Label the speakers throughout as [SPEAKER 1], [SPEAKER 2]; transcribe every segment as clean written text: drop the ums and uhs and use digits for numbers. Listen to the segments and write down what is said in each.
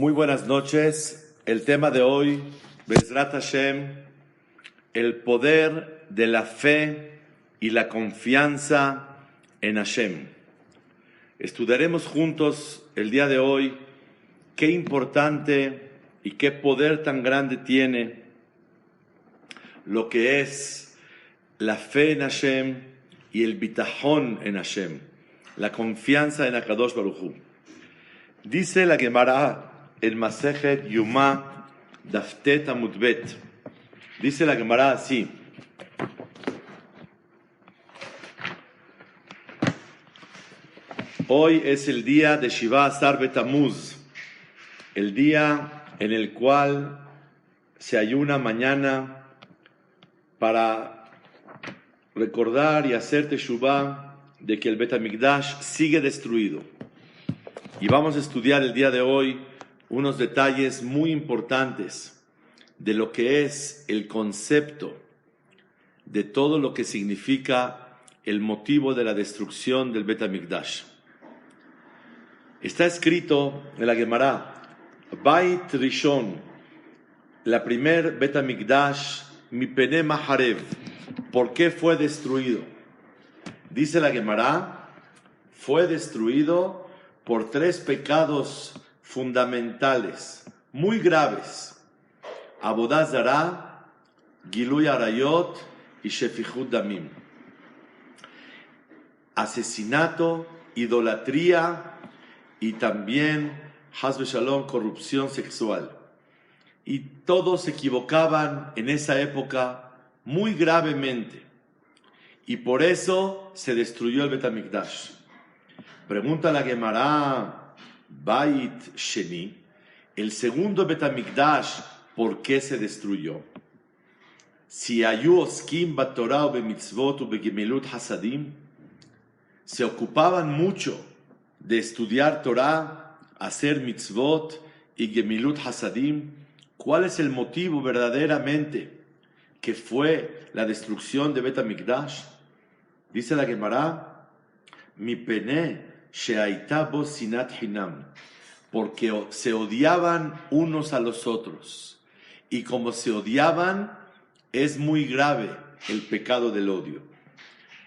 [SPEAKER 1] Muy buenas noches. El tema de hoy, Bezrat Hashem, el poder de la fe y la confianza en Hashem. Estudiaremos juntos el día de hoy qué importante y qué poder tan grande tiene lo que es la fe en Hashem y el bitajón en Hashem, la confianza en Akadosh Baruj Hu. Dice la Gemara en Masejet Yuma Daftet Amud Bet. Dice la Gemara así: hoy es el día de Shiva Asar Betamuz, el día en el cual se ayuna mañana para recordar y hacer teshuvah de que el Bet HaMikdash sigue destruido. Y vamos a estudiar el día de hoy unos detalles muy importantes de lo que es el concepto de todo lo que significa el motivo de la destrucción del Bet HaMikdash. Está escrito en la Gemara, Bait Rishon, la primer Bet HaMikdash, Mipene Maharev, ¿por qué fue destruido? Dice la Gemara, fue destruido por tres pecados fundamentales, muy graves: Avodah Zarah, Giluy Arayot y Shefichut Damim. Asesinato, idolatría y también, Haz v'Shalom, corrupción sexual. Y todos se equivocaban en esa época muy gravemente. Y por eso se destruyó el Bet HaMikdash. Pregunta la Gemara, Bait Sheni, el segundo Bet HaMikdash, ¿por qué se destruyó? Si ayu oskim batorah o bemitzvot o begemilut hasadim, se ocupaban mucho de estudiar Torah, hacer mitzvot y gemilut hasadim. ¿Cuál es el motivo verdaderamente que fue la destrucción de Bet HaMikdash? Dice la Gemara, mi pene she'aita bo sinat hinam, porque se odiaban unos a los otros, y como se odiaban, es muy grave el pecado del odio.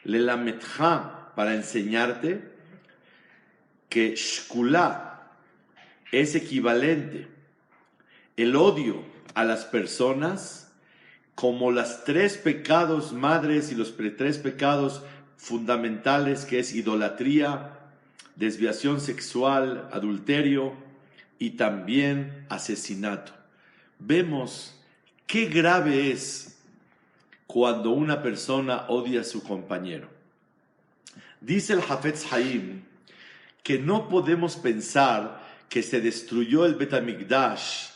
[SPEAKER 1] Lelametcha, para enseñarte que shkulá es equivalente el odio a las personas como los tres pecados madres y los tres pecados fundamentales, que es idolatría, desviación sexual, adulterio y también asesinato. Vemos qué grave es cuando una persona odia a su compañero. Dice el Hafetz Haim que no podemos pensar que se destruyó el Bet HaMikdash,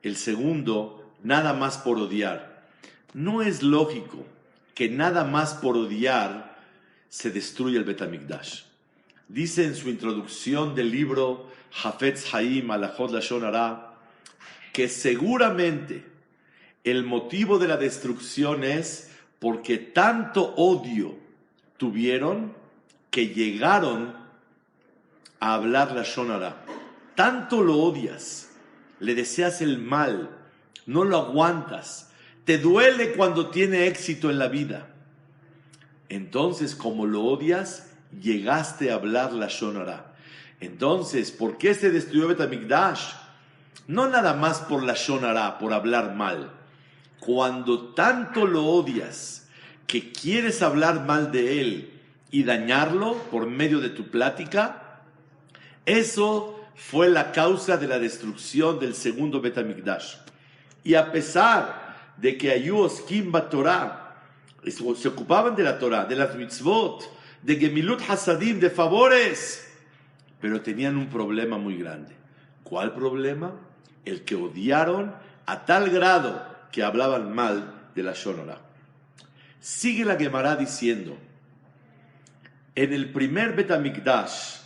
[SPEAKER 1] el segundo, nada más por odiar. No es lógico que nada más por odiar se destruya el Bet HaMikdash. Dice en su introducción del libro Hafetz Haim Alachot Lashon Hara que seguramente el motivo de la destrucción es porque tanto odio tuvieron que llegaron a hablar Lashon Hara. Tanto lo odias, le deseas el mal, no lo aguantas, te duele cuando tiene éxito en la vida. Entonces, como lo odias, llegaste a hablar Lashon Hara. Entonces, ¿por qué se destruyó Bet HaMikdash? No nada más por Lashon Hara, por hablar mal. Cuando tanto lo odias, que quieres hablar mal de él y dañarlo por medio de tu plática, eso fue la causa de la destrucción del segundo Bet HaMikdash. Y a pesar de que ayu oskim batorah, se ocupaban de la Torah, de las mitzvot, de gemilut hasadim, de favores, pero tenían un problema muy grande. ¿Cuál problema? El que odiaron a tal grado que hablaban mal de la Lashon Hara. Sigue la Gemara diciendo, en el primer Bet HaMikdash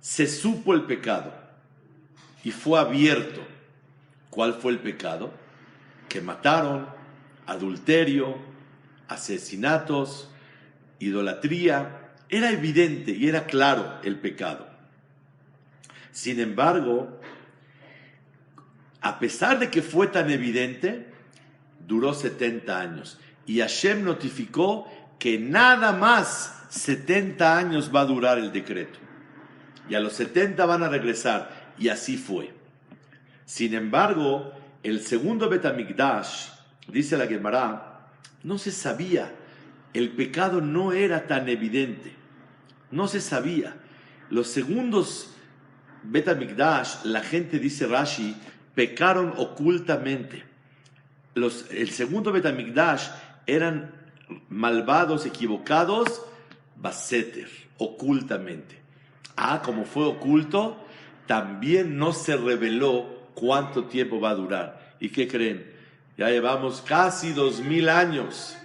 [SPEAKER 1] se supo el pecado y fue abierto. ¿Cuál fue el pecado? Que mataron, adulterio, asesinatos, idolatría. Era evidente y era claro el pecado. Sin embargo, a pesar de que fue tan evidente, duró 70 años. Y Hashem notificó que nada más 70 años va a durar el decreto. Y a los 70 van a regresar. Y así fue. Sin embargo, el segundo Bet HaMikdash, dice la Gemara, no se sabía. El pecado no era tan evidente. No se sabía. Los segundos Bet HaMikdash, la gente, dice Rashi, pecaron ocultamente. El segundo Bet HaMikdash eran malvados, equivocados, baseter, ocultamente. Como fue oculto, también no se reveló cuánto tiempo va a durar. ¿Y qué creen? Ya llevamos casi 2000 años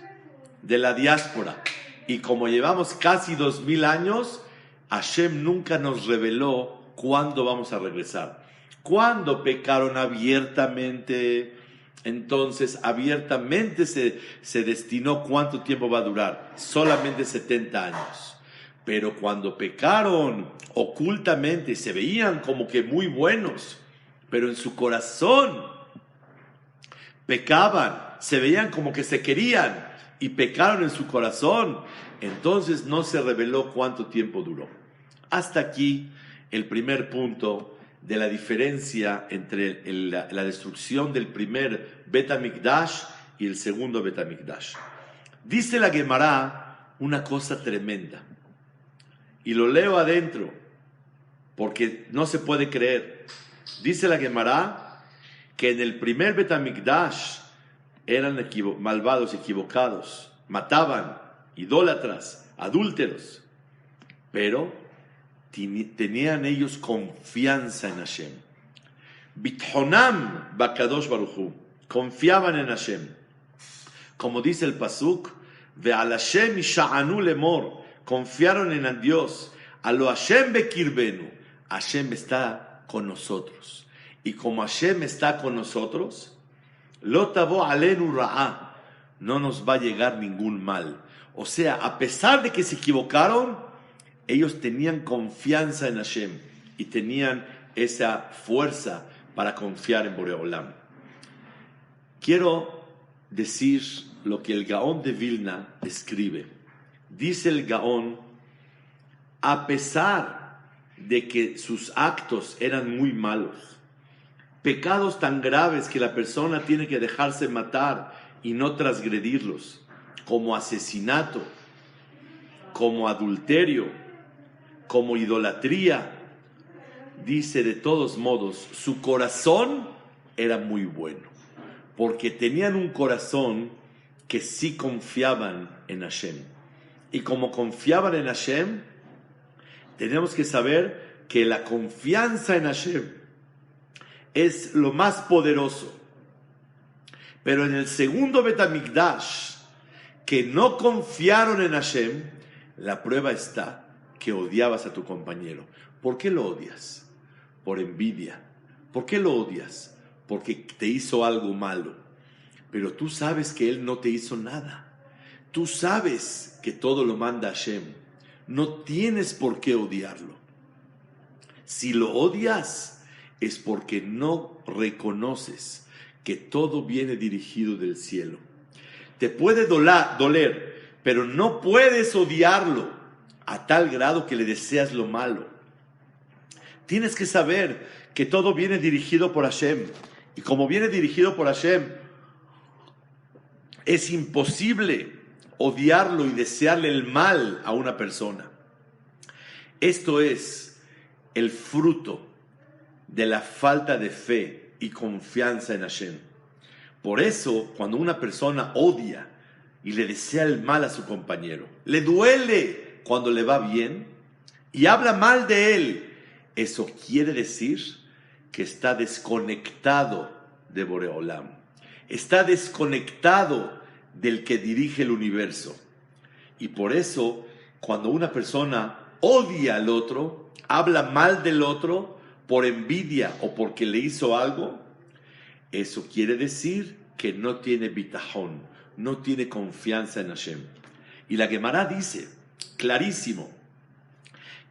[SPEAKER 1] de la diáspora. Y como llevamos casi 2000 años, Hashem nunca nos reveló cuándo vamos a regresar. Cuando pecaron abiertamente, entonces abiertamente se destinó cuánto tiempo va a durar. Solamente 70 años. Pero cuando pecaron ocultamente, se veían como que muy buenos, pero en su corazón pecaban, se veían como que se querían y pecaron en su corazón, entonces no se reveló cuánto tiempo duró. Hasta aquí el primer punto de la diferencia entre la destrucción del primer Bet HaMikdash y el segundo Bet HaMikdash. Dice la Gemara una cosa tremenda, y lo leo adentro porque no se puede creer. Dice la Gemara que en el primer Bet HaMikdash eran malvados, equivocados, mataban, idólatras, adúlteros, pero tenían ellos confianza en Hashem. Bithonam bakadosh baruch hu, confiaban en Hashem. Como dice el pasuk, ve'al Hashem yisha'anu lemor, confiaron en Dios. A lo Hashem bekirbenu, Hashem está con nosotros. Y como Hashem está con nosotros, lo tavo alenu ra'a, no nos va a llegar ningún mal. O sea, a pesar de que se equivocaron, ellos tenían confianza en Hashem y tenían esa fuerza para confiar en Boreolam. Quiero decir lo que el Gaón de Vilna escribe. Dice el Gaón, a pesar de que sus actos eran muy malos, pecados tan graves que la persona tiene que dejarse matar y no transgredirlos, como asesinato, como adulterio, como idolatría, dice, de todos modos, su corazón era muy bueno, porque tenían un corazón que sí confiaban en Hashem. Y como confiaban en Hashem, tenemos que saber que la confianza en Hashem es lo más poderoso. Pero en el segundo Bet HaMikdash, que no confiaron en Hashem, la prueba está que odiabas a tu compañero. ¿Por qué lo odias? Por envidia. ¿Por qué lo odias? Porque te hizo algo malo. Pero tú sabes que él no te hizo nada. Tú sabes que todo lo manda Hashem. No tienes por qué odiarlo. Si lo odias, es porque no reconoces que todo viene dirigido del cielo. Te puede doler, pero no puedes odiarlo a tal grado que le deseas lo malo. Tienes que saber que todo viene dirigido por Hashem. Y como viene dirigido por Hashem, es imposible odiarlo y desearle el mal a una persona. Esto es el fruto de la falta de fe y confianza en Hashem. Por eso, cuando una persona odia y le desea el mal a su compañero, le duele cuando le va bien y habla mal de él, eso quiere decir que está desconectado de Boreolam, está desconectado del que dirige el universo. Y por eso, cuando una persona odia al otro, habla mal del otro por envidia o porque le hizo algo, eso quiere decir que no tiene bitajón, no tiene confianza en Hashem. Y la Gemara dice, clarísimo,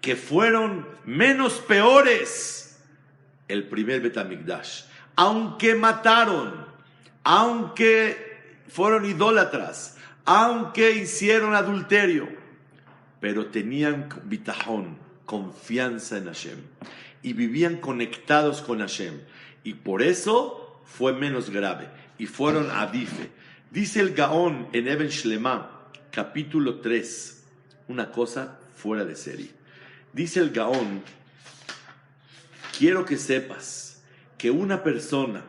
[SPEAKER 1] que fueron menos peores el primer Bet HaMikdash. aunque mataron, aunque fueron idólatras, aunque hicieron adulterio, pero tenían bitajón, confianza en Hashem, y vivían conectados con Hashem, y por eso fue menos grave, y fueron adife. Dice el Gaón en Even Shlema, capítulo 3, una cosa fuera de serie. Dice el Gaón: quiero que sepas que una persona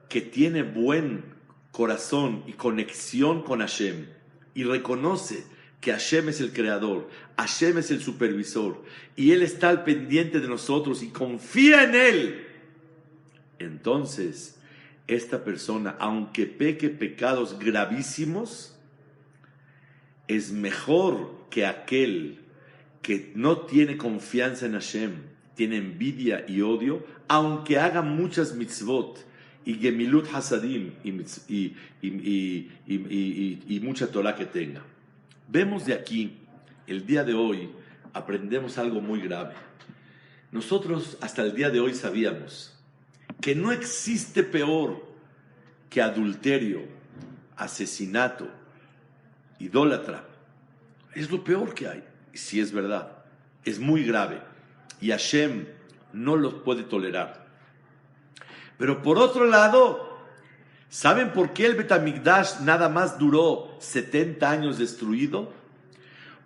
[SPEAKER 1] que tiene buen corazón y conexión con Hashem y reconoce que Hashem es el creador, Hashem es el supervisor y Él está al pendiente de nosotros y confía en Él, entonces esta persona, aunque peque pecados gravísimos, es mejor que aquel que no tiene confianza en Hashem, tiene envidia y odio, aunque haga muchas mitzvot y gemilut hasadim y mucha Torah que tenga. Vemos de aquí, el día de hoy, aprendemos algo muy grave. Nosotros hasta el día de hoy sabíamos que no existe peor que adulterio, asesinato, idólatra. Es lo peor que hay. Y si es verdad, es muy grave. Y Hashem no lo puede tolerar. Pero por otro lado, ¿saben por qué el Bet HaMikdash nada más duró 70 años destruido?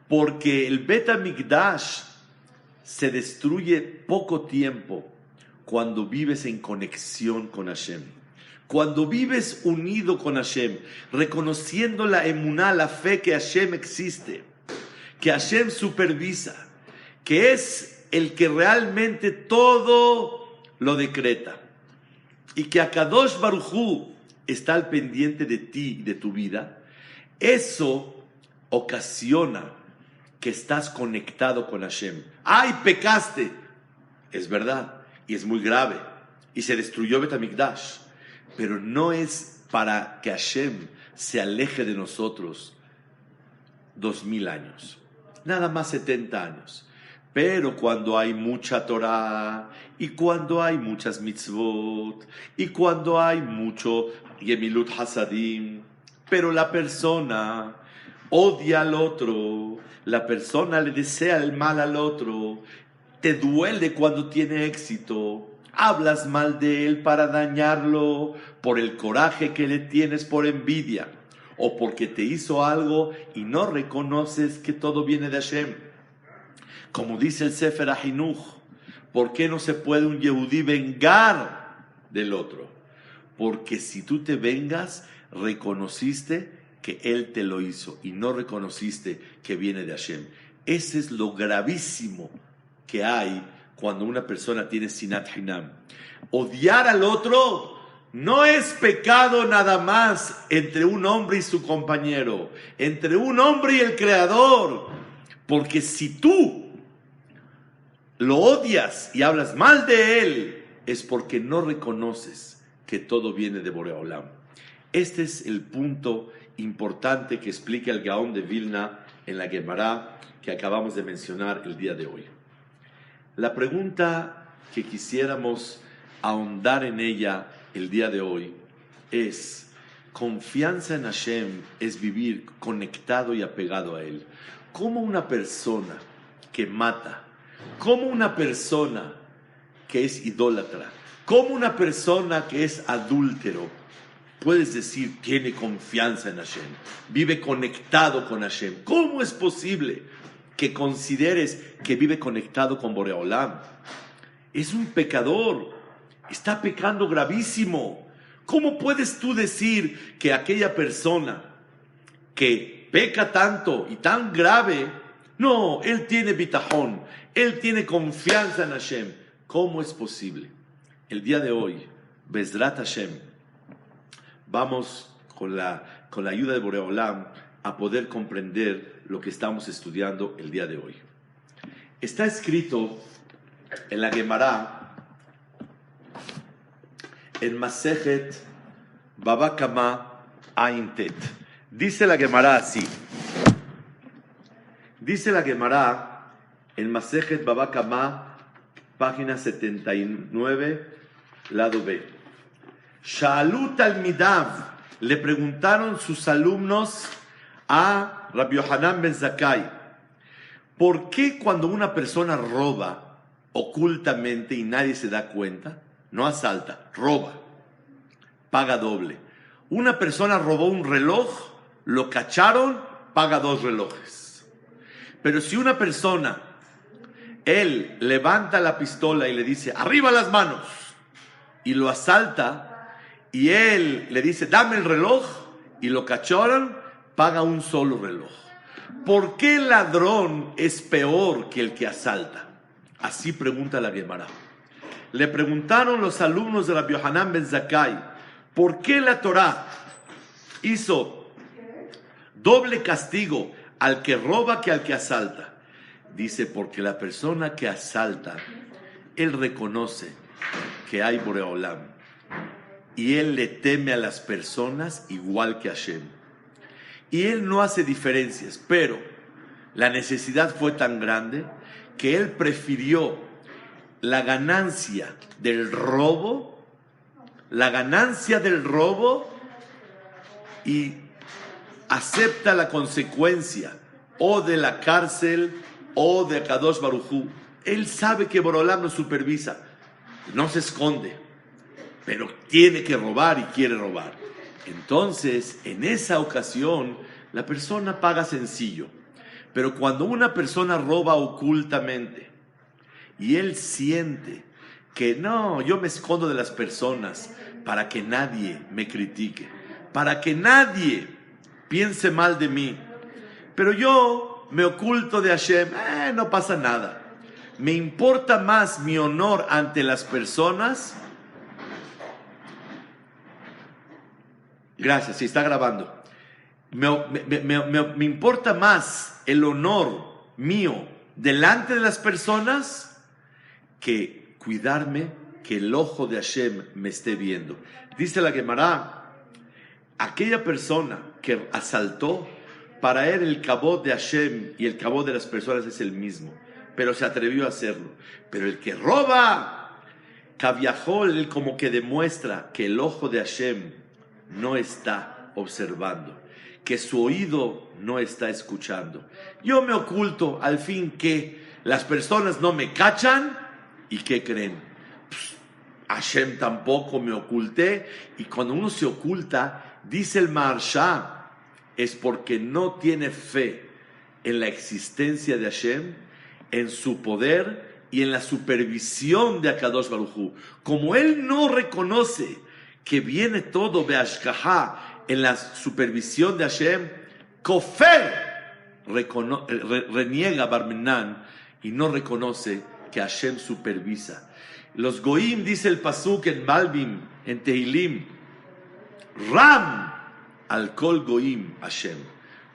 [SPEAKER 1] Porque el Bet HaMikdash se destruye poco tiempo cuando vives en conexión con Hashem. Cuando vives unido con Hashem, reconociendo la emuná, la fe que Hashem existe, que Hashem supervisa, que es el que realmente todo lo decreta, y que Akadosh Baruj Hu está al pendiente de ti y de tu vida, eso ocasiona que estás conectado con Hashem. ¡Ay, pecaste! Es verdad, y es muy grave, y se destruyó Bet HaMikdash, pero no es para que Hashem se aleje de nosotros 2000 años, nada más 70 años. Pero cuando hay mucha Torah, y cuando hay muchas mitzvot, y cuando hay mucho Gemilut Hasadim, pero la persona odia al otro, la persona le desea el mal al otro, te duele cuando tiene éxito, hablas mal de él para dañarlo, por el coraje que le tienes, por envidia, o porque te hizo algo y no reconoces que todo viene de Hashem. Como dice el Sefer HaHinuch, ¿por qué no se puede un Yehudí vengar del otro? Porque si tú te vengas, reconociste que él te lo hizo y no reconociste que viene de Hashem. Ese es lo gravísimo que hay cuando una persona tiene sinat hinam. Odiar al otro no es pecado nada más entre un hombre y su compañero, entre un hombre y el Creador, porque si tú lo odias y hablas mal de él, es porque no reconoces que todo viene de Boreolam. Este es el punto importante que explica el Gaón de Vilna en la Gemara que acabamos de mencionar el día de hoy. La pregunta que quisiéramos ahondar en ella el día de hoy es: confianza en Hashem es vivir conectado y apegado a Él. ¿Cómo una persona que mata, cómo una persona que es idólatra, cómo una persona que es adúltero, puedes decir tiene confianza en Hashem, vive conectado con Hashem? ¿Cómo es posible que consideres que vive conectado con Boreolam? Es un pecador, está pecando gravísimo. ¿Cómo puedes tú decir que aquella persona que peca tanto y tan grave, no, él tiene bitajón, él tiene confianza en Hashem? ¿Cómo es posible? El día de hoy, Bezrat Hashem, vamos con la ayuda de Boreolam a poder comprender lo que estamos estudiando el día de hoy. Está escrito en la Gemara, en Masejet Baba Kama Ain Tet. Dice la Gemara así. Dice la Gemara en Masejet Baba Kama, página 79, lado B. Sha'alu talmidav, le preguntaron sus alumnos a Rabbi Yohanan ben Zakkai, ¿por qué cuando una persona roba ocultamente y nadie se da cuenta, no asalta, roba, paga doble? Una persona robó un reloj, lo cacharon, paga 2 relojes. Pero si una persona, él levanta la pistola y le dice, arriba las manos, y lo asalta, y él le dice, dame el reloj, y lo cacharon, paga un solo reloj. ¿Por qué el ladrón es peor que el que asalta? Así pregunta la Gemara. Le preguntaron los alumnos de Rabbi Yohanan ben Zakkai, ¿por qué la Torá hizo doble castigo al que roba que al que asalta? Dice, porque la persona que asalta, él reconoce que hay Boreolam y él le teme a las personas igual que a Hashem. Y él no hace diferencias, pero la necesidad fue tan grande que él prefirió la ganancia del robo, y acepta la consecuencia o de la cárcel o de Kadosh Baruj Hu. Él sabe que Boreolam lo supervisa, no se esconde, pero tiene que robar y quiere robar. Entonces, en esa ocasión, la persona paga sencillo. Pero cuando una persona roba ocultamente y él siente que no, yo me escondo de las personas para que nadie me critique, para que nadie piense mal de mí, pero yo me oculto de Hashem, no pasa nada. Me importa más mi honor ante las personas. Gracias, sí está grabando. Me importa más el honor mío delante de las personas que cuidarme que el ojo de Hashem me esté viendo. Dice la Gemara, aquella persona que asaltó, para él el kabod de Hashem y el kabod de las personas es el mismo, pero se atrevió a hacerlo. Pero el que roba, Kaviahol, él como que demuestra que el ojo de Hashem no está observando, que su oído no está escuchando. Yo me oculto al fin que las personas no me cachan. ¿Y qué creen? Hashem tampoco me oculté. Y cuando uno se oculta, dice el Maharsha, es porque no tiene fe en la existencia de Hashem, en su poder y en la supervisión de Akadosh Baruj Hu. Como él no reconoce que viene todo Beashkahá en la supervisión de Hashem, Kofer reniega Barminan y no reconoce que Hashem supervisa. Los Goim, dice el Pasuk en Malbim, en Tehilim, Ram al Kol Goim Hashem.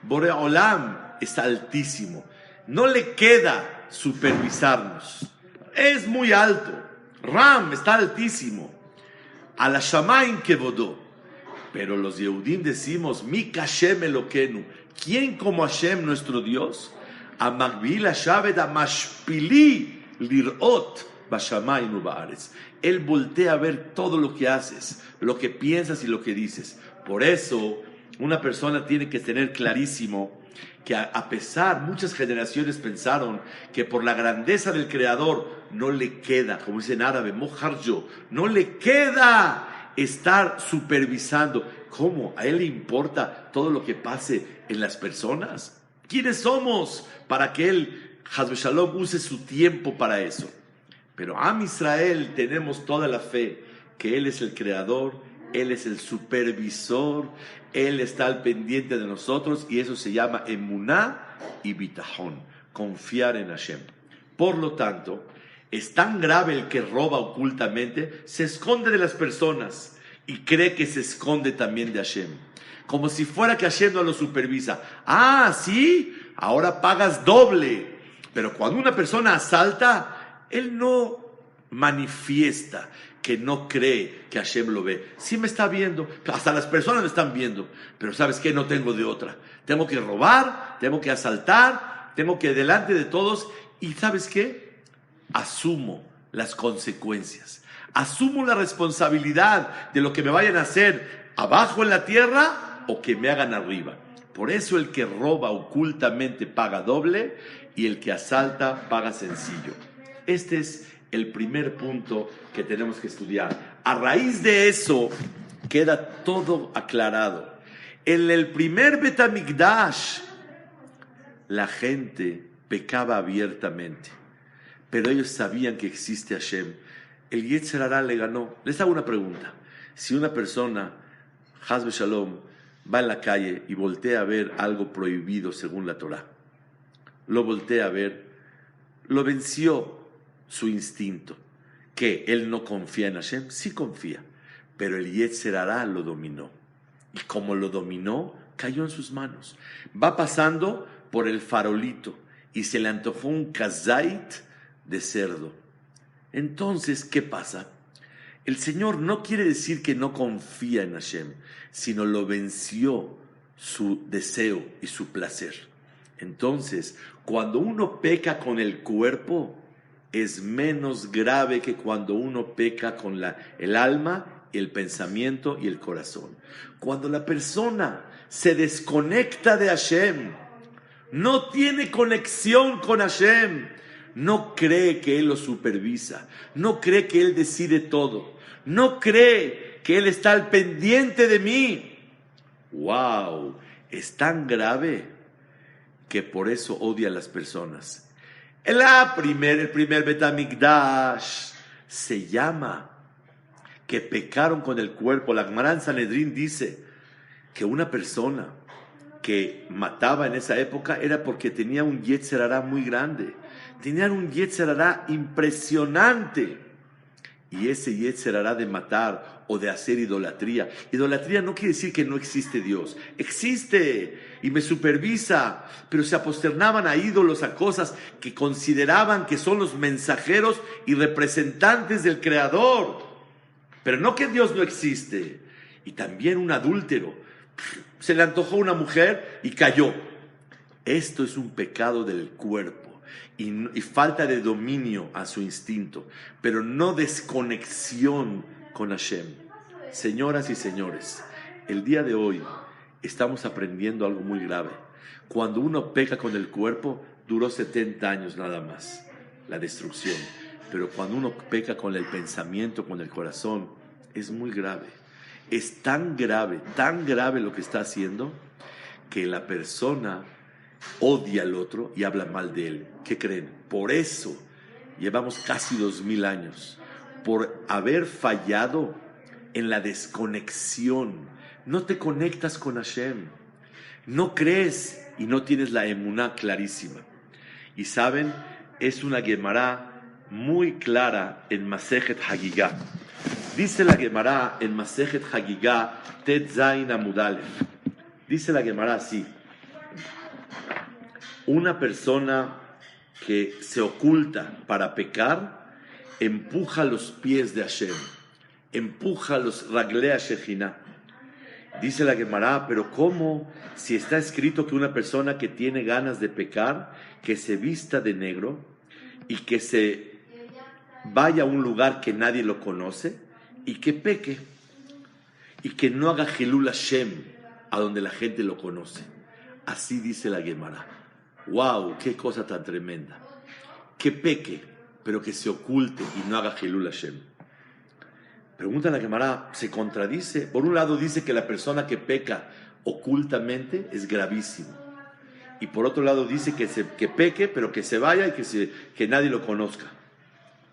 [SPEAKER 1] Boreolam es altísimo, no le queda supervisarnos, es muy alto. Ram está altísimo. A la Shamaim Kevodó. Pero los Yehudim decimos, Mi Hashem Elokenu, ¿quién como Hashem nuestro Dios? A Magbil Hashaved a Mashpili Lirot Bashamayim Ubaaretz. Él voltea a ver todo lo que haces, lo que piensas y lo que dices. Por eso, una persona tiene que tener clarísimo que a pesar, muchas generaciones pensaron que por la grandeza del Creador no le queda, como dice en árabe, mojarjo, no le queda estar supervisando. ¿Cómo? ¿A él le importa todo lo que pase en las personas? ¿Quiénes somos para que él, Hazbe Shalom, use su tiempo para eso? Pero a Israel tenemos toda la fe que él es el Creador, él es el supervisor, él está al pendiente de nosotros, y eso se llama emuná y bitachón, confiar en Hashem. Por lo tanto, es tan grave el que roba ocultamente, se esconde de las personas y cree que se esconde también de Hashem, como si fuera que Hashem no lo supervisa. Ah, sí, ahora pagas doble. Pero cuando una persona asalta, él no manifiesta que no cree que Hashem lo ve. Sí me está viendo, hasta las personas me están viendo, pero ¿sabes qué? No tengo de otra. Tengo que robar, tengo que asaltar, tengo que delante de todos, y ¿sabes qué? Asumo las consecuencias. Asumo la responsabilidad de lo que me vayan a hacer abajo en la tierra o que me hagan arriba. Por eso el que roba ocultamente paga doble y el que asalta paga sencillo. Este es el primer punto que tenemos que estudiar. A raíz de eso queda todo aclarado. En el primer Bet HaMikdash la gente pecaba abiertamente, pero ellos sabían que existe Hashem. El Yetzer Hará le ganó. Les hago una pregunta. Si una persona, Haz Shalom, va en la calle y voltea a ver algo prohibido según la Torah, lo voltea a ver, lo venció su instinto. ¿Que él no confía en Hashem? Sí confía, pero el Yetzer Hará lo dominó. Y como lo dominó, cayó en sus manos. Va pasando por el farolito y se le antojó un kazait de cerdo. Entonces, ¿qué pasa? El Señor no quiere decir que no confía en Hashem, sino lo venció su deseo y su placer. Entonces, cuando uno peca con el cuerpo, es menos grave que cuando uno peca con el alma, el pensamiento y el corazón. Cuando la persona se desconecta de Hashem, no tiene conexión con Hashem, no cree que Él lo supervisa, no cree que Él decide todo, no cree que Él está al pendiente de mí. ¡Wow! Es tan grave que por eso odia a las personas. El primer Bet HaMikdash se llama que pecaron con el cuerpo. La Gemara en Sanedrín dice que una persona que mataba en esa época era porque tenía un Yetzer Hará muy grande. Tenían un Yetzer Hará impresionante. Y ese Yetzer Hará de matar o de hacer idolatría. Idolatría no quiere decir que no existe Dios. Existe y me supervisa. Pero se aposternaban a ídolos, a cosas que consideraban que son los mensajeros y representantes del Creador. Pero no que Dios no existe. Y también un adúltero. Se le antojó una mujer y cayó. Esto es un pecado del cuerpo. Y falta de dominio a su instinto, pero no desconexión con Hashem. Señoras y señores, el día de hoy estamos aprendiendo algo muy grave. Cuando uno peca con el cuerpo, duró 70 años nada más, la destrucción. Pero cuando uno peca con el pensamiento, con el corazón, es muy grave. Es tan grave lo que está haciendo, que la persona odia al otro y habla mal de él. ¿Qué creen? Por eso llevamos casi 2000 años, por haber fallado en la desconexión. No te conectas con Hashem, no crees y no tienes la emuná clarísima. Y saben, es una Gemara muy clara en Masejet Hagigá. Dice la Gemara en Masejet Hagigá Tet Zayin Amud Aleph. Dice la Gemara así: una persona que se oculta para pecar, empuja los pies de Hashem, empuja los Raglea Shejina. Dice la Gemara, pero ¿cómo? Si está escrito que una persona que tiene ganas de pecar, que se vista de negro y que se vaya a un lugar que nadie lo conoce y que peque y que no haga Hilul Hashem a donde la gente lo conoce. Así dice la Gemara. ¡Wow! ¡Qué cosa tan tremenda! Que peque, pero que se oculte y no haga Hilul Hashem. Pregunta la Gemara, ¿se contradice? Por un lado dice que la persona que peca ocultamente es gravísimo. Y por otro lado dice que peque, pero que se vaya y que nadie lo conozca.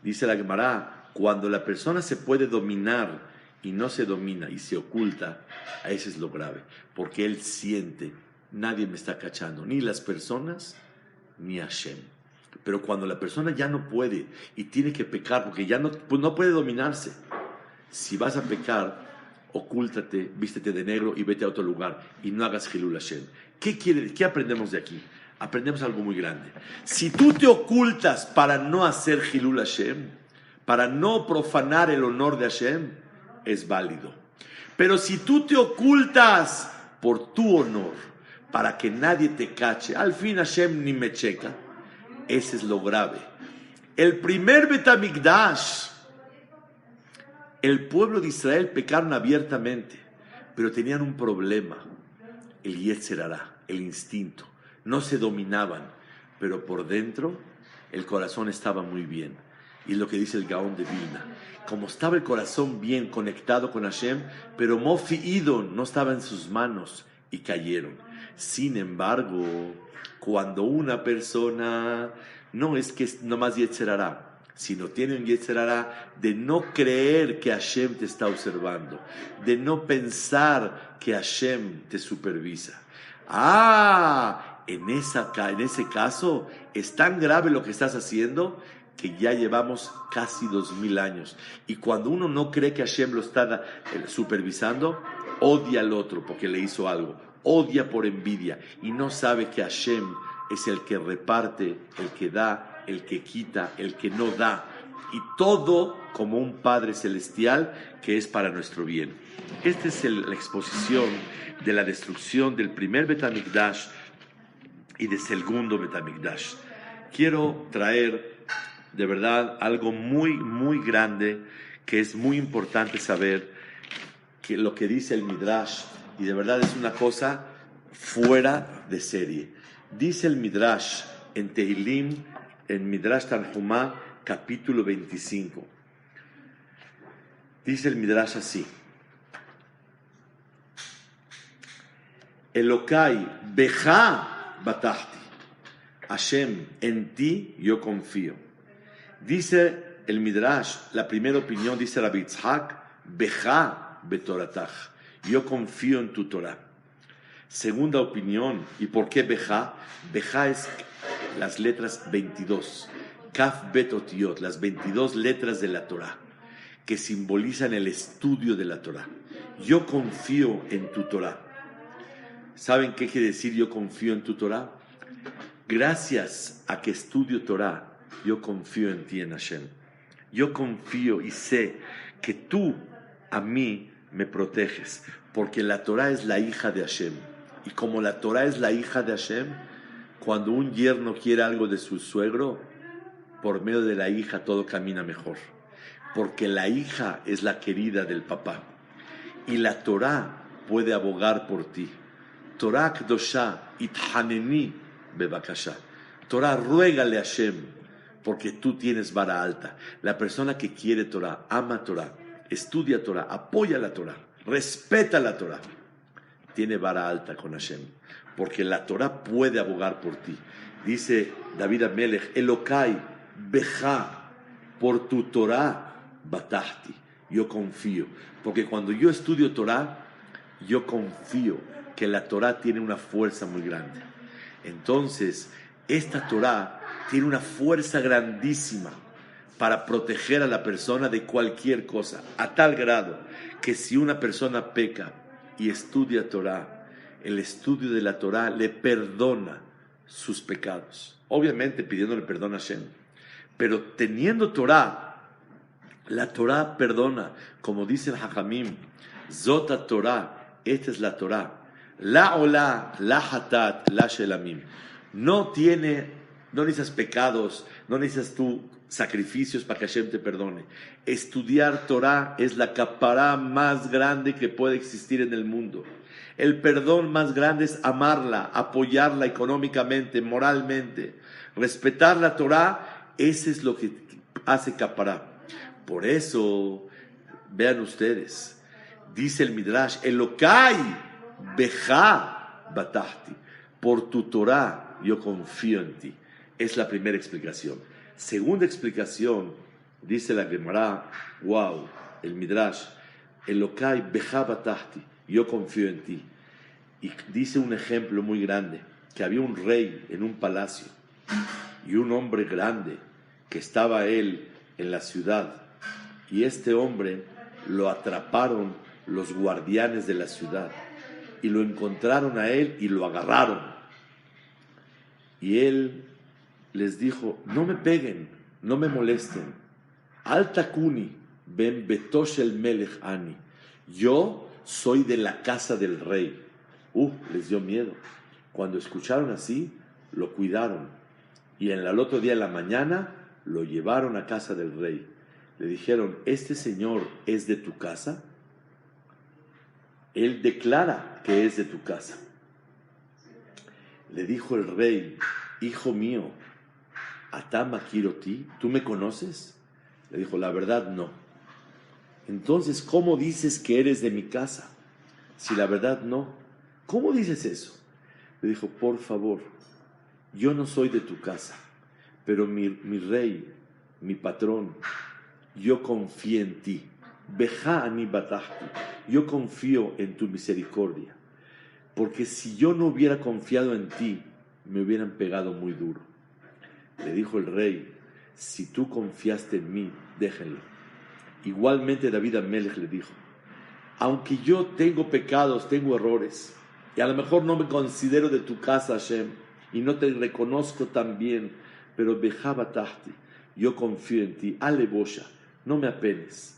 [SPEAKER 1] Dice la Gemara, cuando la persona se puede dominar y no se domina y se oculta, a eso es lo grave. Porque él siente, nadie me está cachando, ni las personas, ni Hashem. Pero cuando la persona ya no puede y tiene que pecar, porque ya no puede dominarse, si vas a pecar, ocúltate, vístete de negro y vete a otro lugar y no hagas Hilul Hashem. ¿Qué aprendemos de aquí? Aprendemos algo muy grande. Si tú te ocultas para no hacer Hilul Hashem, para no profanar el honor de Hashem, es válido. Pero si tú te ocultas por tu honor, para que nadie te cache, al fin Hashem ni me checa, ese es lo grave. El primer Bet HaMikdash El pueblo de Israel pecaron abiertamente, pero tenían un problema, el Yetzer Hará, el instinto. No se dominaban, pero por dentro el corazón estaba muy bien. Y es lo que dice el Gaón de Vilna. Como estaba el corazón bien conectado con Hashem, pero Mofi Idon no estaba en sus manos y cayeron. Sin embargo, cuando una persona no es que es nomás Yetzer Hará, sino tiene un Yetzer Hará de no creer que Hashem te está observando, de no pensar que Hashem te supervisa. En ese caso es tan grave lo que estás haciendo que ya llevamos casi 2000 años. Y cuando uno no cree que Hashem lo está supervisando, odia al otro porque le hizo algo, odia por envidia y no sabe que Hashem es el que reparte, el que da, el que quita, el que no da, y todo como un Padre Celestial que es para nuestro bien. Esta es la exposición de la destrucción del primer Bet HaMikdash y del segundo Bet HaMikdash. Quiero traer de verdad algo muy, muy grande que es muy importante saber, que lo que dice el Midrash, y de verdad es una cosa fuera de serie. Dice el Midrash en Tehilim, en Midrash Tanhumá, capítulo 25. Dice el Midrash así: Elokai beja batahti, Hashem, en ti yo confío. Dice el Midrash, la primera opinión, dice Rabbi Yitzhak, beja betoratach, yo confío en tu Torah. Segunda opinión, ¿y por qué beja? Beja es las letras 22, Kaf Bet Otiot, las 22 letras de la Torah, que simbolizan el estudio de la Torah. Yo confío en tu Torah. ¿Saben qué quiere decir yo confío en tu Torah? Gracias a que estudio Torah, yo confío en ti, en Hashem. Yo confío y sé que tú a mí me proteges, porque la Torah es la hija de Hashem. Y como la Torah es la hija de Hashem, cuando un yerno quiere algo de su suegro, por medio de la hija todo camina mejor, porque la hija es la querida del papá. Y la Torah puede abogar por ti. Torah Kdosha ithaneni bebakasha. Torah, ruégale a Hashem, porque tú tienes vara alta. La persona que quiere Torah, ama Torah, estudia Torah, apoya la Torah, respeta la Torah, tiene vara alta con Hashem, porque la Torah puede abogar por ti. Dice David Amelech, Elokai beja, por tu Torah batahti, yo confío, porque cuando yo estudio Torah, yo confío que la Torah tiene una fuerza muy grande. Entonces, esta Torah tiene una fuerza grandísima para proteger a la persona de cualquier cosa, a tal grado que si una persona peca y estudia Torah, el estudio de la Torah le perdona sus pecados, obviamente pidiéndole perdón a Hashem, pero teniendo Torah, la Torah perdona, como dice el Hajamim, Zota Torah, esta es la Torah, la ola, la hatat, la shelamim. No necesitas pecados, no necesitas tú sacrificios para que Hashem te perdone. Estudiar Torah es la capará más grande que puede existir en el mundo. El perdón más grande es amarla, apoyarla económicamente, moralmente. Respetar la Torah, ese es lo que hace capará. Por eso, vean ustedes, dice el Midrash, Elokai beja batahti, por tu Torah yo confío en ti. Es la primera explicación. Segunda explicación, dice la Gemara, wow, el Midrash, Elokai beja batahti, yo confío en ti. Y dice un ejemplo muy grande, que había un rey en un palacio y un hombre grande que estaba él en la ciudad, y este hombre lo atraparon los guardianes de la ciudad y lo encontraron a él y lo agarraron, y él les dijo, no me peguen, no me molesten, al takuni ben betosh el melech ani, yo soy de la casa del rey. Les dio miedo. Cuando escucharon así, lo cuidaron, y el otro día en la mañana lo llevaron a casa del rey. Le dijeron, ¿este señor es de tu casa? Él declara que es de tu casa. Le dijo el rey, hijo mío, Atama Kiroti, ¿tú me conoces? Le dijo, la verdad no. Entonces, ¿cómo dices que eres de mi casa? Si la verdad no. ¿Cómo dices eso? Le dijo, por favor, yo no soy de tu casa, pero mi rey, mi patrón, yo confío en ti. Beja ani batahti. Yo confío en tu misericordia. Porque si yo no hubiera confiado en ti, me hubieran pegado muy duro. Le dijo el rey, si tú confiaste en mí, déjenlo. Igualmente David Amelech le dijo, aunque yo tengo pecados, tengo errores, y a lo mejor no me considero de tu casa, Hashem, y no te reconozco tan bien, pero Beja batahti, yo confío en ti, ale bosha, no me apenes.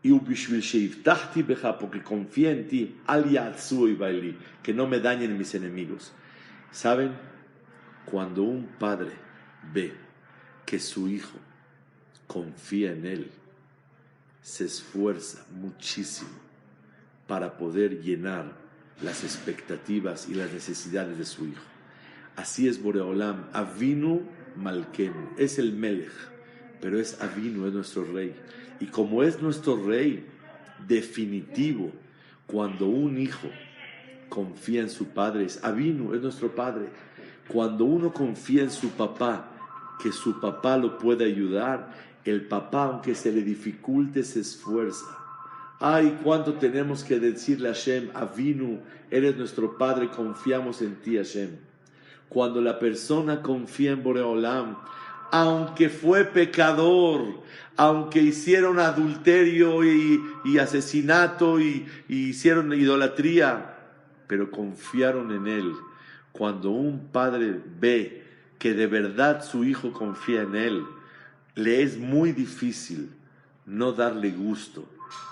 [SPEAKER 1] Y ubishvil sheivtahti beja, porque confío en ti, al yatsu y baili, que no me dañen mis enemigos. ¿Saben? Cuando un padre ve que su hijo confía en él, se esfuerza muchísimo para poder llenar las expectativas y las necesidades de su hijo. Así es Boreolam, Avinu Malkenu, es el Melech, pero es Avinu, es nuestro rey. Y como es nuestro rey definitivo, cuando un hijo confía en su padre, es Avinu, es nuestro padre. Cuando uno confía en su papá, que su papá lo puede ayudar, el papá, aunque se le dificulte, se esfuerza. Ay, cuánto tenemos que decirle a Hashem, Avinu, eres nuestro padre, confiamos en ti, Hashem. Cuando la persona confía en Boreolam, aunque fue pecador, aunque hicieron adulterio y asesinato y hicieron idolatría, pero confiaron en él. Cuando un padre ve que de verdad su hijo confía en él, le es muy difícil no darle gusto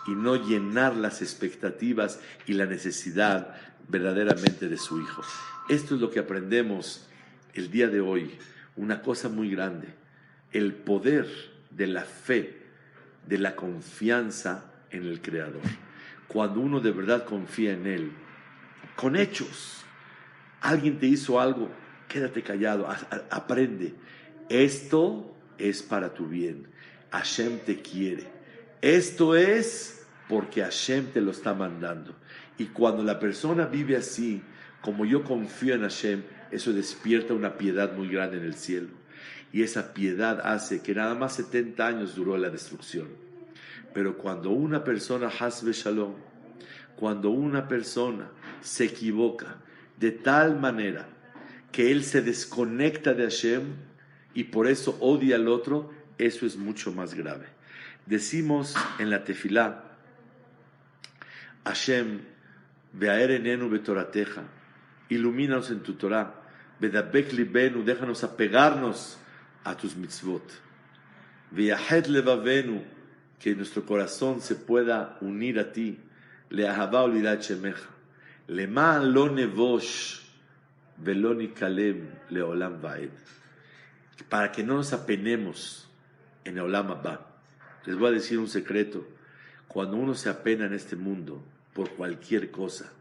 [SPEAKER 1] y no llenar las expectativas y la necesidad verdaderamente de su hijo. Esto es lo que aprendemos el día de hoy, una cosa muy grande, el poder de la fe, de la confianza en el Creador. Cuando uno de verdad confía en Él, con hechos, alguien te hizo algo, quédate callado, aprende. Esto es para tu bien. Hashem te quiere. Esto es porque Hashem te lo está mandando. Y cuando la persona vive así, como yo confío en Hashem, eso despierta una piedad muy grande en el cielo. Y esa piedad hace que nada más 70 años duró la destrucción. Pero cuando una persona, Hasbe Shalom, cuando una persona se equivoca de tal manera que él se desconecta de Hashem y por eso odia al otro, eso es mucho más grave. Decimos en la tefilá, Hashem, ve'aer enenu betorateja, ilumínanos en tu Torah, vedabek libenu, déjanos apegarnos a tus mitzvot, ve'yahed levavenu, que nuestro corazón se pueda unir a ti, le'ahava ulidat shemeja, le'ma'an lo nevosh, ve'lo nikalem le'olam va'ed, para que no nos apenemos en el Olam Abba. Les voy a decir un secreto. Cuando uno se apena en este mundo por cualquier cosa,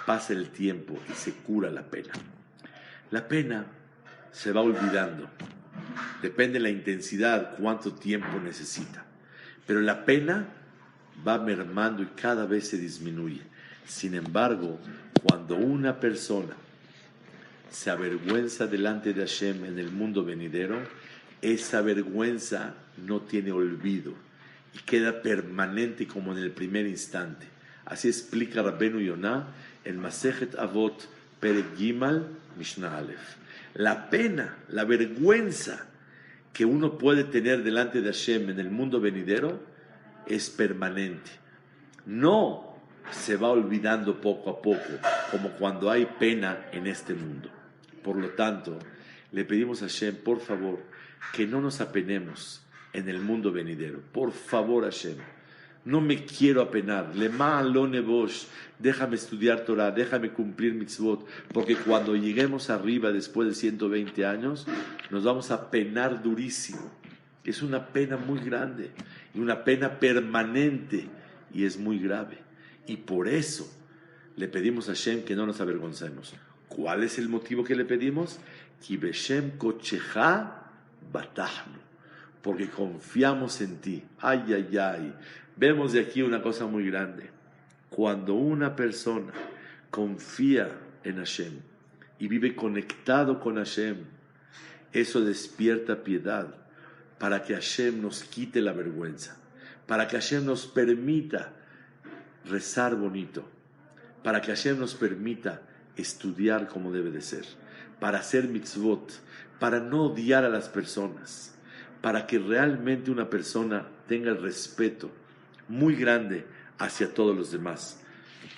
[SPEAKER 1] pasa el tiempo y se cura la pena. La pena se va olvidando. Depende de la intensidad, cuánto tiempo necesita. Pero la pena va mermando y cada vez se disminuye. Sin embargo, cuando una persona se avergüenza delante de Hashem en el mundo venidero, esa vergüenza no tiene olvido y queda permanente como en el primer instante. Así explica Rabbeinu Yonah en Masejet Avot Perek Gimal Mishnah Aleph. La pena, la vergüenza que uno puede tener delante de Hashem en el mundo venidero es permanente. No se va olvidando poco a poco, como cuando hay pena en este mundo. Por lo tanto, le pedimos a Hashem, por favor, que no nos apenemos en el mundo venidero. Por favor, Hashem, no me quiero apenar. Lema lo nevosh, déjame estudiar Torah, déjame cumplir mitzvot, porque cuando lleguemos arriba después de 120 años, nos vamos a penar durísimo. Es una pena muy grande y una pena permanente y es muy grave. Y por eso le pedimos a Hashem que no nos avergoncemos. ¿Cuál es el motivo que le pedimos? Ki beshem kochecha batahnu. Porque confiamos en ti. Ay, ay, ay. Vemos de aquí una cosa muy grande. Cuando una persona confía en Hashem y vive conectado con Hashem, eso despierta piedad para que Hashem nos quite la vergüenza, para que Hashem nos permita rezar bonito, para que Hashem nos permita estudiar como debe de ser, para hacer mitzvot, para no odiar a las personas, para que realmente una persona tenga el respeto muy grande hacia todos los demás.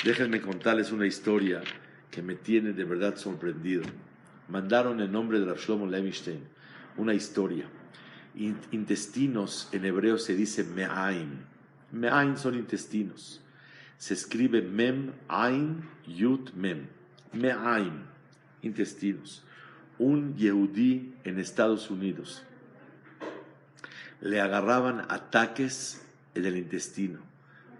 [SPEAKER 1] Déjenme contarles una historia que me tiene de verdad sorprendido. Mandaron en nombre de Rav Shlomo Levinstein una historia. Intestinos en hebreo se dice me'aim. Me'aim son intestinos. Se escribe mem, ain, yud, mem. Me'aim, intestinos. Un yehudí en Estados Unidos le agarraban ataques en el intestino.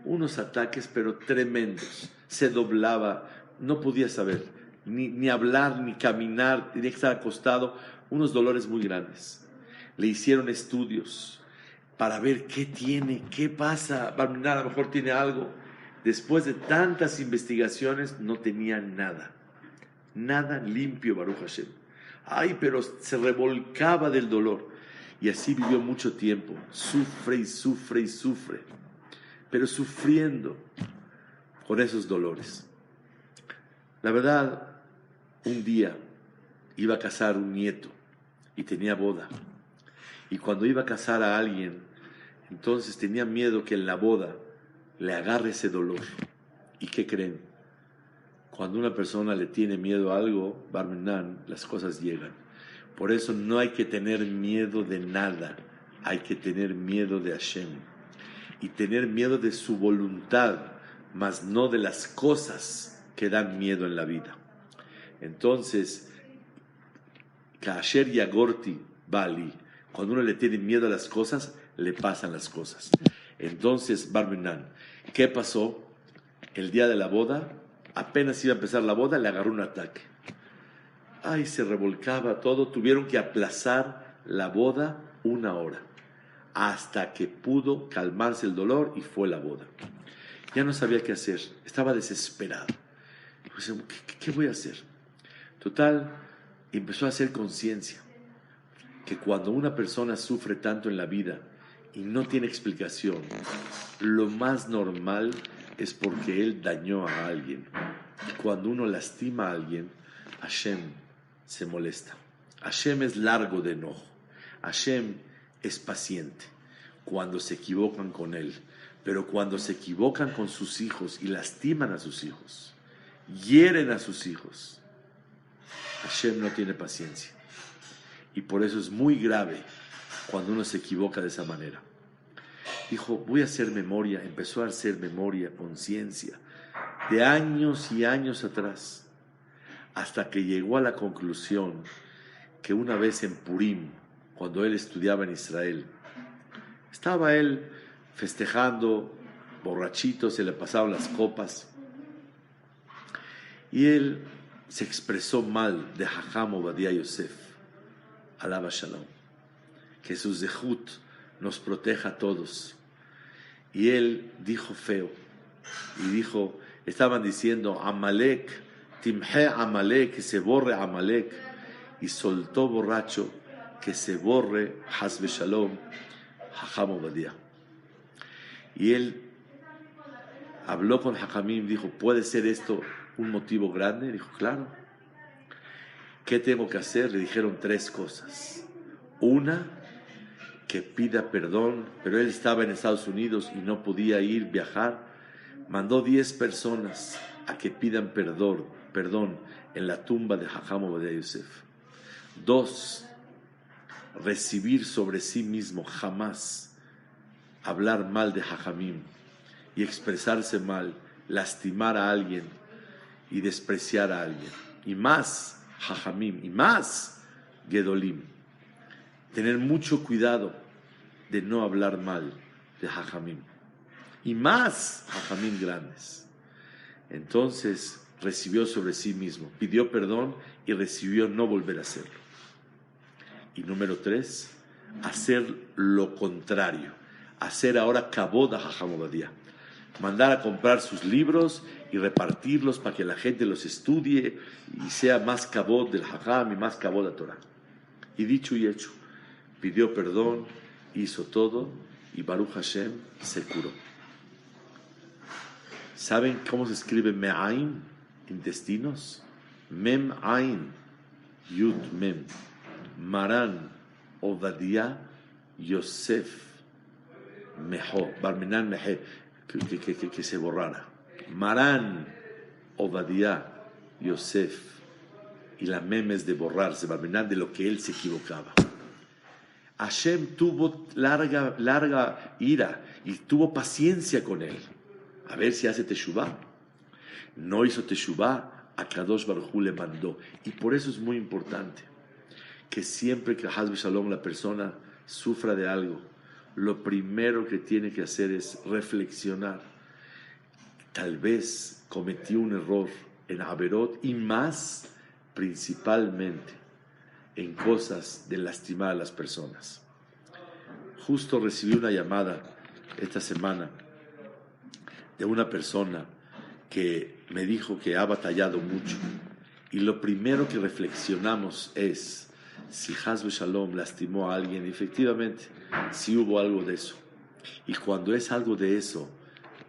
[SPEAKER 1] Unos ataques pero tremendos. Se doblaba, no podía saber ni hablar, ni caminar, tenía que estar acostado. Unos dolores muy grandes. Le hicieron estudios para ver qué tiene, qué pasa. A lo mejor tiene algo. Después de tantas investigaciones, no tenía nada. Nada limpio, Baruch Hashem. Ay, pero se revolcaba del dolor. Y así vivió mucho tiempo. Sufre y sufre y sufre. Pero sufriendo con esos dolores. La verdad, un día iba a casar un nieto y tenía boda. Y cuando iba a casar a alguien, entonces tenía miedo que en la boda le agarre ese dolor. ¿Y qué creen? Cuando una persona le tiene miedo a algo, Barminan, las cosas llegan. Por eso no hay que tener miedo de nada, hay que tener miedo de Hashem. Y tener miedo de su voluntad, mas no de las cosas que dan miedo en la vida. Entonces, Kasher Yagorti Bali, cuando uno le tiene miedo a las cosas, le pasan las cosas. Entonces, Barminan, ¿qué pasó? El día de la boda, apenas iba a empezar la boda, le agarró un ataque. Ay, se revolcaba todo, tuvieron que aplazar la boda 1 hora, hasta que pudo calmarse el dolor y fue la boda. Ya no sabía qué hacer, estaba desesperado. ¿Qué voy a hacer? Total, empezó a hacer conciencia que cuando una persona sufre tanto en la vida y no tiene explicación, lo más normal es porque él dañó a alguien. Y cuando uno lastima a alguien, Hashem se molesta. Hashem es largo de enojo. Hashem es paciente cuando se equivocan con él. Pero cuando se equivocan con sus hijos y lastiman a sus hijos, hieren a sus hijos, Hashem no tiene paciencia. Y por eso es muy grave cuando uno se equivoca de esa manera. Dijo, voy a hacer memoria. Empezó a hacer memoria, conciencia, de años y años atrás, hasta que llegó a la conclusión que una vez en Purim, cuando él estudiaba en Israel, estaba él festejando, borrachito, se le pasaban las copas, y él se expresó mal de Jajam Ovadia Yosef, alaba Shalom, que su zehut nos proteja a todos. Y él dijo feo, y dijo, estaban diciendo, Amalek, Timhe Amalek, que se borre Amalek, y soltó borracho, que se borre Hasbe Shalom, Jajam Ovadia. Y él habló con Jajamim, dijo, ¿puede ser esto un motivo grande? Dijo, claro. ¿Qué tengo que hacer? Le dijeron 3 cosas. Una, que pida perdón, pero él estaba en Estados Unidos y no podía viajar. Mandó 10 personas a que pidan perdón en la tumba de Jajam Ovadia Yosef. 2, recibir sobre sí mismo jamás hablar mal de Jajamim y expresarse mal, lastimar a alguien y despreciar a alguien. Y más Jajamim, y más Gedolim. Tener mucho cuidado de no hablar mal de Jajamim. Y más Jajamim grandes. Entonces recibió sobre sí mismo, pidió perdón y recibió no volver a hacerlo. Y número 3, hacer lo contrario. Hacer ahora kabod a Jajam Ovadia. Mandar a comprar sus libros y repartirlos para que la gente los estudie y sea más kabod del Jajam y más kabod a Torah. Y dicho y hecho, pidió perdón, hizo todo y Baruch Hashem se curó. ¿Saben cómo se escribe Me'ain? Intestinos. Mem Ain. Yud Mem. Maran Ovadia Yosef Mejo. Barminan Meje. Que se borrara. Maran Ovadia Yosef. Y la Mem es de borrarse. Barminan de lo que él se equivocaba. Hashem tuvo larga ira y tuvo paciencia con él. A ver si hace teshuvá. No hizo teshuvá, a Kadosh Baruj Hu le mandó. Y por eso es muy importante que siempre que Haz Shalom la persona sufra de algo, lo primero que tiene que hacer es reflexionar. Tal vez cometí un error en Averot y más principalmente en cosas de lastimar a las personas. Justo recibí una llamada esta semana de una persona que me dijo que ha batallado mucho y lo primero que reflexionamos es si Haz Shalom lastimó a alguien. Efectivamente, sí hubo algo de eso, y cuando es algo de eso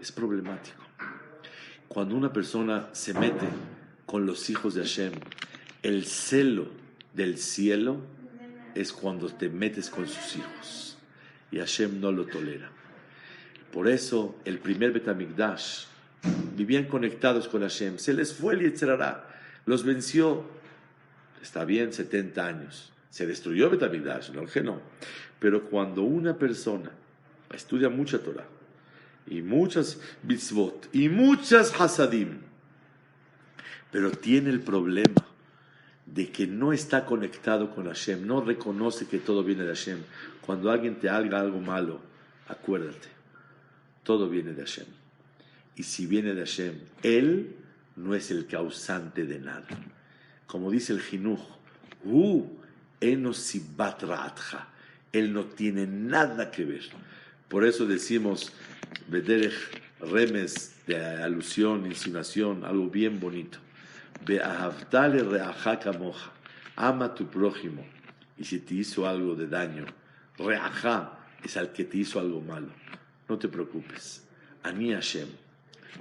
[SPEAKER 1] es problemático. Cuando una persona se mete con los hijos de Hashem, el celo del cielo es cuando te metes con sus hijos, y Hashem no lo tolera. Por eso el primer Bet HaMikdash vivían conectados con Hashem. Se les fue el Yetzer Hara, los venció. Está bien, 70 años. Se destruyó el Bet HaMikdash, no que no. Pero cuando una persona estudia mucha Torah y muchas mitzvot y muchas hasadim, pero tiene el problema de que no está conectado con Hashem, no reconoce que todo viene de Hashem. Cuando alguien te haga algo malo, acuérdate, todo viene de Hashem. Y si viene de Hashem, Él no es el causante de nada. Como dice el Jinuj, enosibat ra'atcha. Él no tiene nada que ver. Por eso decimos, Bederech remes, de alusión, insinuación, algo bien bonito. Be'ahavtale re'acha kamoja. Ama a tu prójimo. Y si te hizo algo de daño, re'acha es al que te hizo algo malo. No te preocupes. Ani Hashem,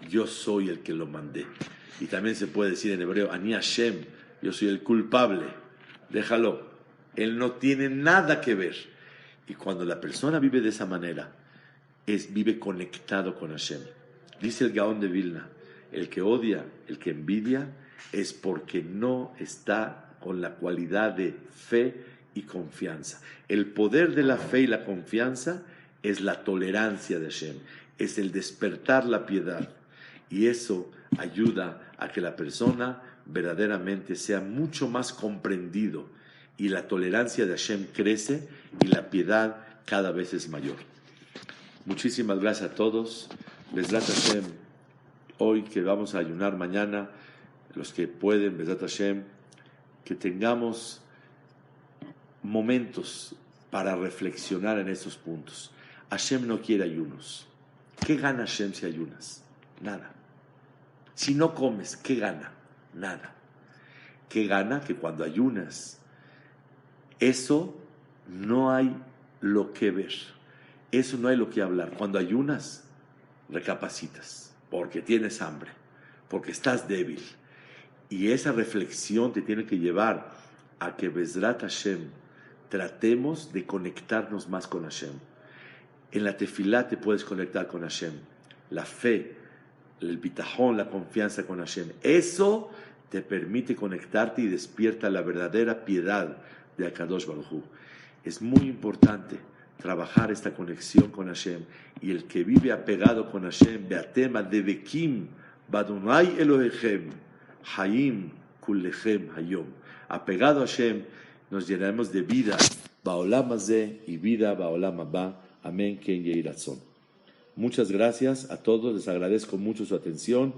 [SPEAKER 1] yo soy el que lo mandé. Y también se puede decir en hebreo, Ani Hashem, yo soy el culpable. Déjalo. Él no tiene nada que ver. Y cuando la persona vive de esa manera, vive conectado con Hashem. Dice el Gaón de Vilna, el que odia, el que envidia, es porque no está con la cualidad de fe y confianza. El poder de la fe y la confianza es la tolerancia de Hashem, es el despertar la piedad, y eso ayuda a que la persona verdaderamente sea mucho más comprendido, y la tolerancia de Hashem crece y la piedad cada vez es mayor. Muchísimas gracias a todos. Bezrat Hashem, hoy que vamos a ayunar, mañana los que pueden, Bezrat Hashem, que tengamos momentos para reflexionar en estos puntos. Hashem no quiere ayunos. ¿Qué gana Hashem si ayunas? Nada. Si no comes, ¿qué gana? Nada. ¿Qué gana? Que cuando ayunas, eso no hay lo que ver. Eso no hay lo que hablar. Cuando ayunas, recapacitas, porque tienes hambre, porque estás débil. Y esa reflexión te tiene que llevar a que Bezrat Hashem tratemos de conectarnos más con Hashem. En la tefilá te puedes conectar con Hashem. La fe, el bitajón, la confianza con Hashem. Eso te permite conectarte y despierta la verdadera piedad de Akadosh Baruj Hu. Es muy importante trabajar esta conexión con Hashem. Y el que vive apegado con Hashem, Beatema devekim badunai Elohechem hayim kullechem hayom. Apegado a Hashem, nos llenaremos de vida Baolam Hazeh y vida Baolam Haba. Amén, Ken Yehi Ratzon. Muchas gracias a todos, les agradezco mucho su atención.